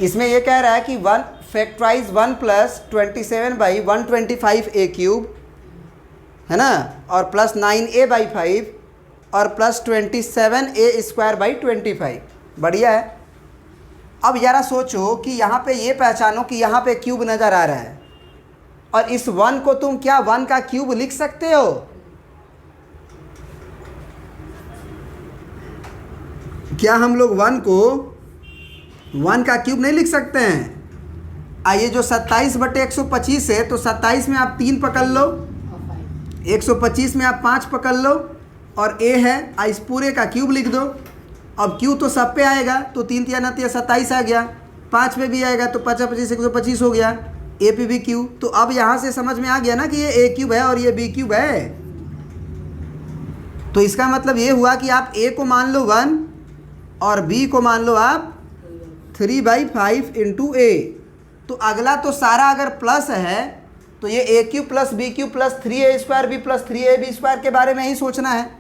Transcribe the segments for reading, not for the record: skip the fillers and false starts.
इसमें ये कह रहा है कि 1 फैक्टराइज 1 प्लस 27/125a³ है ना, और प्लस 9a/5 और प्लस 27a² 25। बढ़िया है। अब ज़रा सोचो कि यहाँ पे ये पहचानो कि यहाँ पे क्यूब नज़र आ रहा है, और इस 1 को तुम क्या 1 का क्यूब लिख सकते हो? क्या हम लोग 1 को 1 का क्यूब नहीं लिख सकते हैं? आइए, जो 27/125 है, तो 27 में आप 3 पकड़ लो, 125 में आप 5 पकड़ लो, और a है, इस पूरे का क्यूब लिख दो। अब क्यू तो सब पे आएगा, तो 3 3 9 27 आ गया, 5 पे भी आएगा तो 5 25 125 हो गया, ए पे भी क्यू। तो अब यहाँ से समझ में आ गया ना कि ये a क्यूब है और ये b क्यूब है। तो इसका मतलब ये हुआ कि आप a को मान लो 1 और b को मान लो आप 3/5 इंटू a। तो अगला तो सारा अगर प्लस है तो ये a³ plus b³ plus 3a² b plus 3ab² के बारे में ही सोचना है।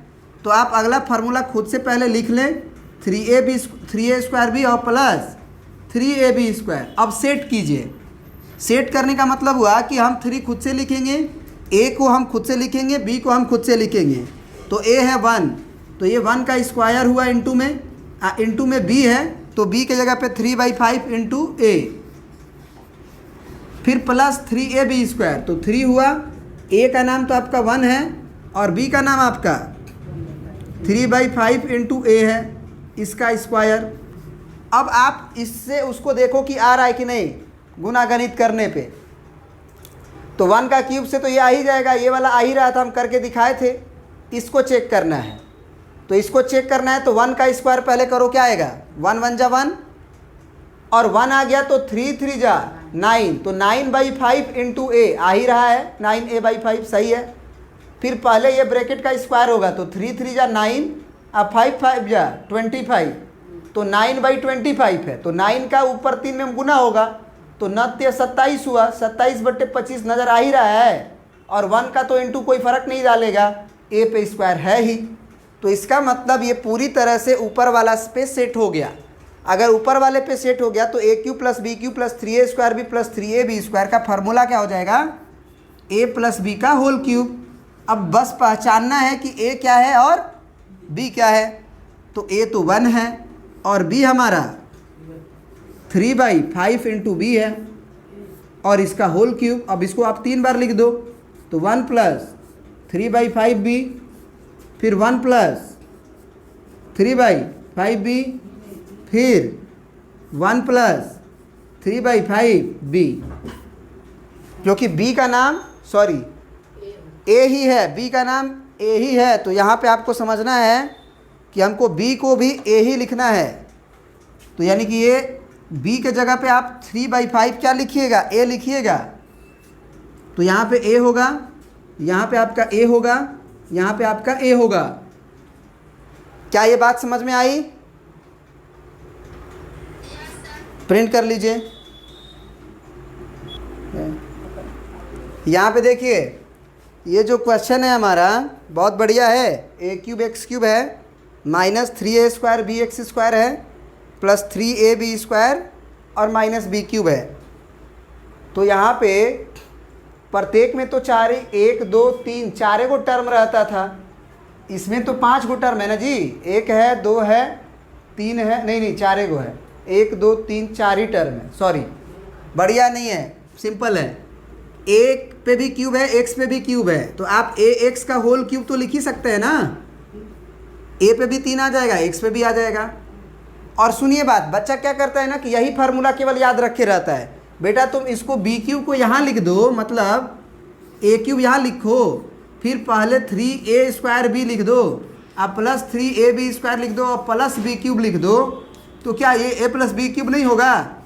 तो आप अगला फार्मूला खुद से पहले लिख लें, 3a² और प्लस 3ab²। अब सेट कीजिए। सेट करने का मतलब हुआ कि हम 3 खुद से लिखेंगे, a को हम खुद से लिखेंगे, b को हम खुद से लिखेंगे। तो a है 1, तो ये 1 का स्क्वायर हुआ इंटू में b है, तो b के जगह पे 3/5 इंटू a, फिर प्लस 3ab²। तो 3 हुआ, a का नाम तो आपका 1 है और b का नाम आपका 3/5 इंटू a है, इसका स्क्वायर। अब आप इससे उसको देखो कि आ रहा है कि नहीं, गुना गणित करने पे। तो 1 का क्यूब से तो ये आ ही जाएगा, ये वाला आ ही रहा था, हम करके दिखाए थे। इसको चेक करना है, तो इसको चेक करना है तो 1 का स्क्वायर पहले करो, क्या आएगा, 1 1 जा 1, और 1 आ गया तो 3 3 जा 9, तो 9/5 इंटू a आ ही रहा है, 9a/5 सही है। फिर पहले ये ब्रैकेट का स्क्वायर होगा, तो 3 3 जा 9, अब 5 5 जा 25, तो 9/25 है, तो 9 का ऊपर 3 में गुना होगा, तो 9 27 हुआ, 27/25 नज़र आ ही रहा है, और 1 का तो इंटू कोई फ़र्क नहीं डालेगा, a पे स्क्वायर है ही। तो इसका मतलब ये पूरी तरह से ऊपर वाला पे सेट हो गया। अगर ऊपर वाले पे सेट हो गया तो a³ plus b³ plus 3a² b plus 3ab² का फार्मूला क्या हो जाएगा, a प्लस b का होल क्यूब। अब बस पहचानना है कि a क्या है और b क्या है। तो a तो 1 है और b हमारा 3/5 इंटू b है, और इसका होल क्यूब। अब इसको आप 3 बार लिख दो, तो 1 प्लस 3/5b, फिर 1 प्लस 3/5b, फिर 1 प्लस 3/5b, क्योंकि b का नाम a ही है, b का नाम a ही है। तो यहाँ पे आपको समझना है कि हमको b को भी a ही लिखना है। तो यानी कि ये b के जगह पे आप 3/5 क्या लिखिएगा, a लिखिएगा। तो यहाँ पे a होगा, यहाँ पे आपका a होगा, यहाँ पे आपका a होगा। क्या ये बात समझ में आई? प्रिंट कर लीजिए। यहाँ पे देखिए, ये जो क्वेश्चन है हमारा बहुत बढ़िया है। a³ x³ है, माइनस 3a² bx² है, प्लस 3ab² और माइनस b³ है। तो यहाँ पे प्रत्येक में तो 4 1 2 3 4 गो टर्म रहता था, इसमें तो 5 गो टर्म है ना जी, 1 है 2 है 3 है, नहीं 4 गो है, 1 2 3 4 ही टर्म है, सॉरी, बढ़िया नहीं है, सिंपल है। एक पे भी क्यूब है, एक्स पे भी क्यूब है, तो आप ax का होल क्यूब तो लिख ही सकते हैं ना। a पे भी 3 आ जाएगा, x पे भी आ जाएगा। और सुनिए बात, बच्चा क्या करता है ना कि यही फार्मूला केवल याद रखे रहता है। बेटा तुम इसको b³ को यहाँ लिख दो, मतलब a³ यहाँ लिखो, फिर पहले 3a² b लिख दो, अब प्लस 3ab² लिख दो, और प्लस b³ लिख दो, तो क्या ये a प्लस b³ नहीं होगा?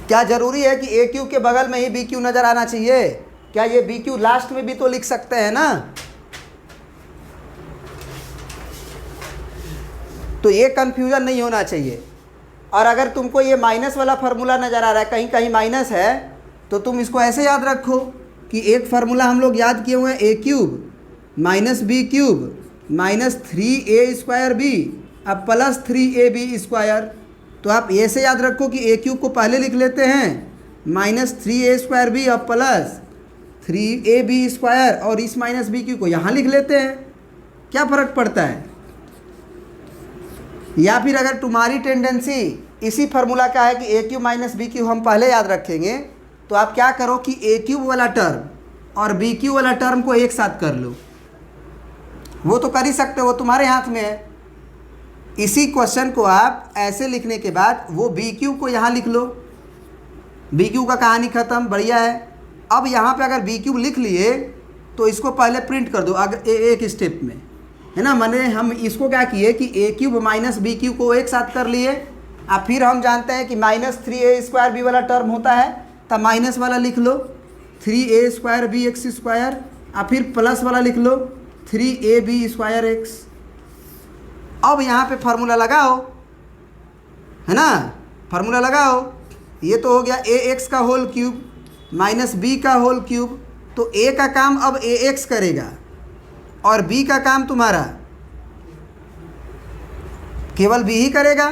क्या जरूरी है कि a³ के बगल में ही b³ नजर आना चाहिए? क्या ये b³ लास्ट में भी तो लिख सकते हैं ना। तो ये कंफ्यूजन नहीं होना चाहिए। और अगर तुमको ये माइनस वाला फार्मूला नज़र आ रहा है, कहीं कहीं माइनस है, तो तुम इसको ऐसे याद रखो कि एक फार्मूला हम लोग याद किए हुए हैं, a³ minus b³ minus 3a² b अब प्लस 3ab²। तो आप ए से याद रखो कि ए क्यूब को पहले लिख लेते हैं माइनस 3a² बी अब प्लस 3ab², और इस माइनस बी क्यू को यहाँ लिख लेते हैं, क्या फ़र्क पड़ता है। या फिर अगर तुम्हारी टेंडेंसी इसी फार्मूला का है कि ए क्यूब माइनस बी क्यूब हम पहले याद रखेंगे, तो आप क्या करो कि ए क्यूब वाला टर्म और बी क्यूब वाला टर्म को एक साथ कर लो। वो तो कर ही सकते हो, वो तुम्हारे हाथ में है। इसी क्वेश्चन को आप ऐसे लिखने के बाद वो बी क्यूब को यहाँ लिख लो, बी क्यूब का कहानी ख़त्म, बढ़िया है। अब यहाँ पे अगर बी क्यूब लिख लिए तो इसको पहले प्रिंट कर दो अगर एक स्टेप में, है ना। मैंने हम इसको क्या किए कि ए क्यूब माइनस बी क्यूब को एक साथ कर लिए। अब फिर हम जानते हैं कि माइनस 3a² बी वाला टर्म होता है, तब माइनस वाला लिख लो 3a² bx², और फिर प्लस वाला लिख लो 3ab²x। अब यहाँ पे फार्मूला लगाओ, है ना, फार्मूला लगाओ। ये तो हो गया ax का होल क्यूब माइनस b का होल क्यूब। तो a का काम अब ax करेगा और b का काम तुम्हारा केवल b ही करेगा।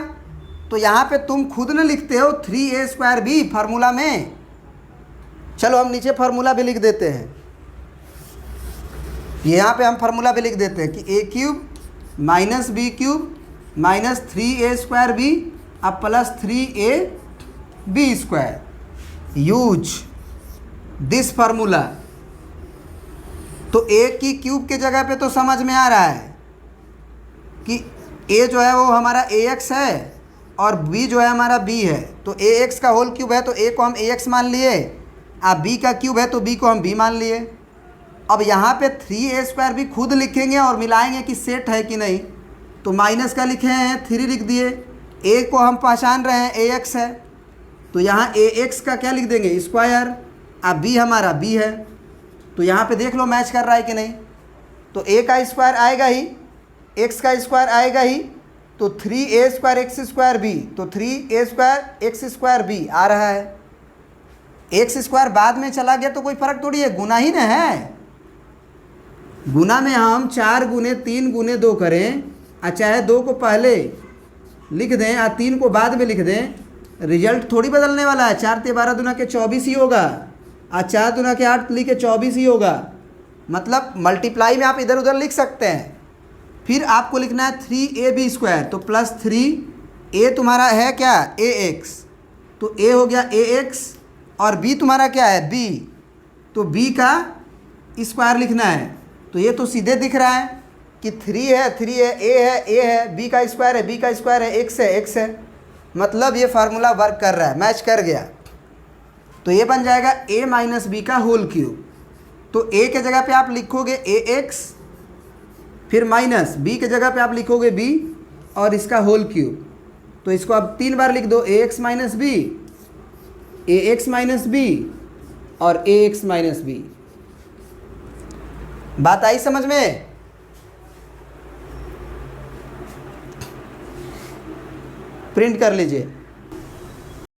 तो यहाँ पे तुम खुद न लिखते हो 3a² b फार्मूला में। चलो हम नीचे फार्मूला भी लिख देते हैं, यहाँ पे हम फार्मूला भी लिख देते हैं कि a cube minus B cube minus 3a² b अब plus 3ab²। Use this formula. तो a की क्यूब के जगह पे तो समझ में आ रहा है कि a जो है वो हमारा ax है और b जो है हमारा b है। तो ax का होल क्यूब है तो a को हम ax मान लिए, अब b का क्यूब है तो b को हम b मान लिए। अब यहाँ पे 3a² भी खुद लिखेंगे और मिलाएंगे कि सेट है कि नहीं। तो माइनस का लिखे हैं 3 लिख दिए, a को हम पहचान रहे हैं ax है, तो यहाँ ax का क्या लिख देंगे स्क्वायर, अब b हमारा b है। तो यहाँ पे देख लो मैच कर रहा है कि नहीं। तो a का स्क्वायर आएगा ही, x का स्क्वायर आएगा ही, तो 3a² x² b, तो 3a² x² b आ रहा है। x² बाद में चला गया तो कोई फ़र्क थोड़ी है, गुना ही ना है। गुना में हम 4 गुने 3 गुने 2 करें, चाहे 2 को पहले लिख दें और 3 को बाद में लिख दें, रिजल्ट थोड़ी बदलने वाला है। 4 × 12 दूना के 24 ही होगा, और 4 दूना के 8 लिखे 24 ही होगा। मतलब मल्टीप्लाई में आप इधर उधर लिख सकते हैं। फिर आपको लिखना है 3ab², तो प्लस 3a तुम्हारा है क्या ax, तो a हो गया ax और b तुम्हारा क्या है b, तो b का स्क्वायर लिखना है। तो ये तो सीधे दिख रहा है कि 3 है a है b का स्क्वायर है, b का स्क्वायर है x है। मतलब ये फार्मूला वर्क कर रहा है, मैच कर गया। तो ये बन जाएगा a माइनस बी का होल क्यूब। तो a के जगह पे आप लिखोगे ax, फिर माइनस b के जगह पे आप लिखोगे b और इसका होल क्यूब। तो इसको आप 3 बार लिख दो, ax माइनस b और ax माइनस b। बात आई समझ में। प्रिंट कर लीजिए।